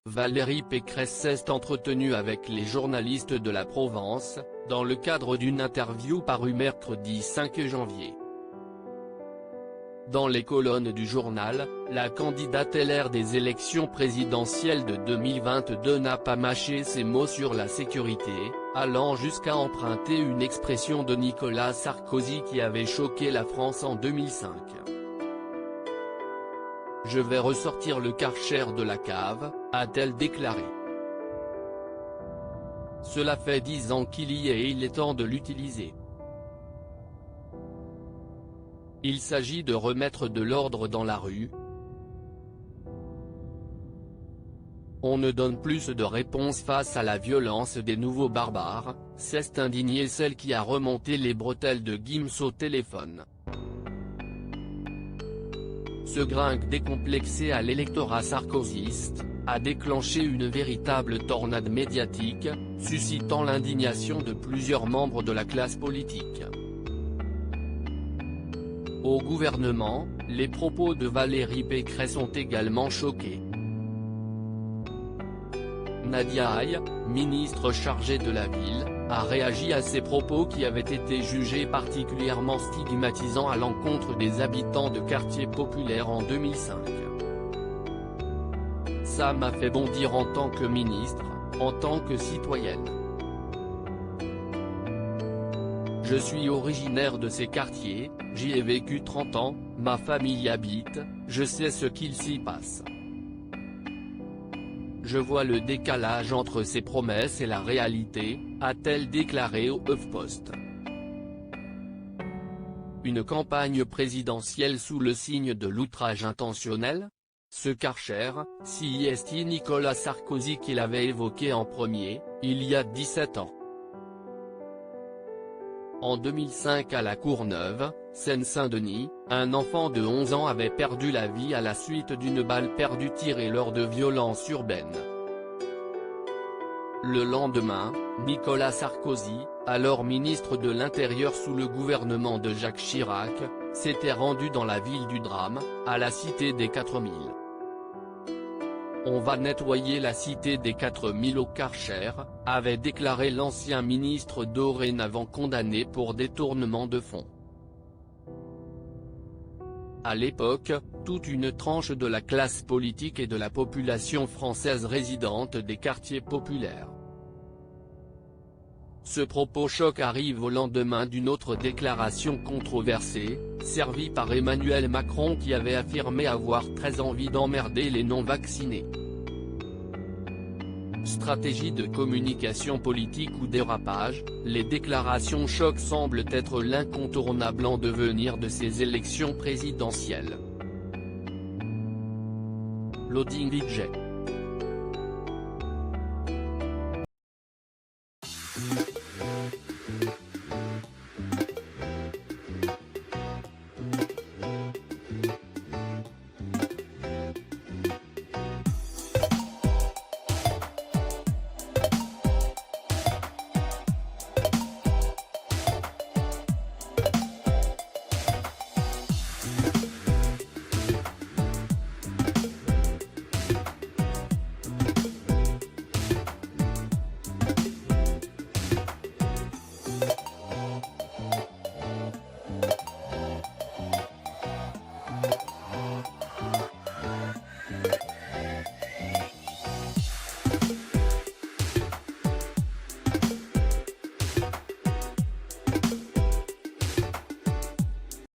Valérie Pécresse s'est entretenue avec les journalistes de la Provence, dans le cadre d'une interview parue mercredi 5 janvier. Dans les colonnes du journal, la candidate LR des élections présidentielles de 2022 n'a pas mâché ses mots sur la sécurité, allant jusqu'à emprunter une expression de Nicolas Sarkozy qui avait choqué la France en 2005. « Je vais ressortir le Karcher de la cave », a-t-elle déclaré. Cela fait 10 ans qu'il y est et il est temps de l'utiliser. Il s'agit de remettre de l'ordre dans la rue. On ne donne plus de réponse face à la violence des nouveaux barbares, s'est indignée celle qui a remonté les bretelles de Gims au téléphone. Ce gringue décomplexé à l'électorat sarkozyste, a déclenché une véritable tornade médiatique, suscitant l'indignation de plusieurs membres de la classe politique. Au gouvernement, les propos de Valérie Pécresse ont également choqué. Nadia Haye, ministre chargée de la ville, a réagi à ces propos qui avaient été jugés particulièrement stigmatisants à l'encontre des habitants de quartiers populaires en 2005. Ça m'a fait bondir en tant que ministre, en tant que citoyenne. Je suis originaire de ces quartiers, j'y ai vécu 30 ans, ma famille y habite, je sais ce qu'il s'y passe. Je vois le décalage entre ces promesses et la réalité, a-t-elle déclaré au HuffPost. Une campagne présidentielle sous le signe de l'outrage intentionnel ? Ce Karcher, si est Nicolas Sarkozy qui l'avait évoqué en premier, il y a 17 ans. En 2005 à La Courneuve, Seine-Saint-Denis, un enfant de 11 ans avait perdu la vie à la suite d'une balle perdue tirée lors de violences urbaines. Le lendemain, Nicolas Sarkozy, alors ministre de l'Intérieur sous le gouvernement de Jacques Chirac, s'était rendu dans la ville du drame, à la cité des 4000. On va nettoyer la cité des 4000 au Karcher, avait déclaré l'ancien ministre dorénavant condamné pour détournement de fonds. À l'époque, toute une tranche de la classe politique et de la population française résidente des quartiers populaires. Ce propos choc arrive au lendemain d'une autre déclaration controversée, servie par Emmanuel Macron qui avait affirmé avoir très envie d'emmerder les non-vaccinés. Stratégie de communication politique ou dérapage, les déclarations choc semblent être l'incontournable en devenir de ces élections présidentielles. Loading DJ.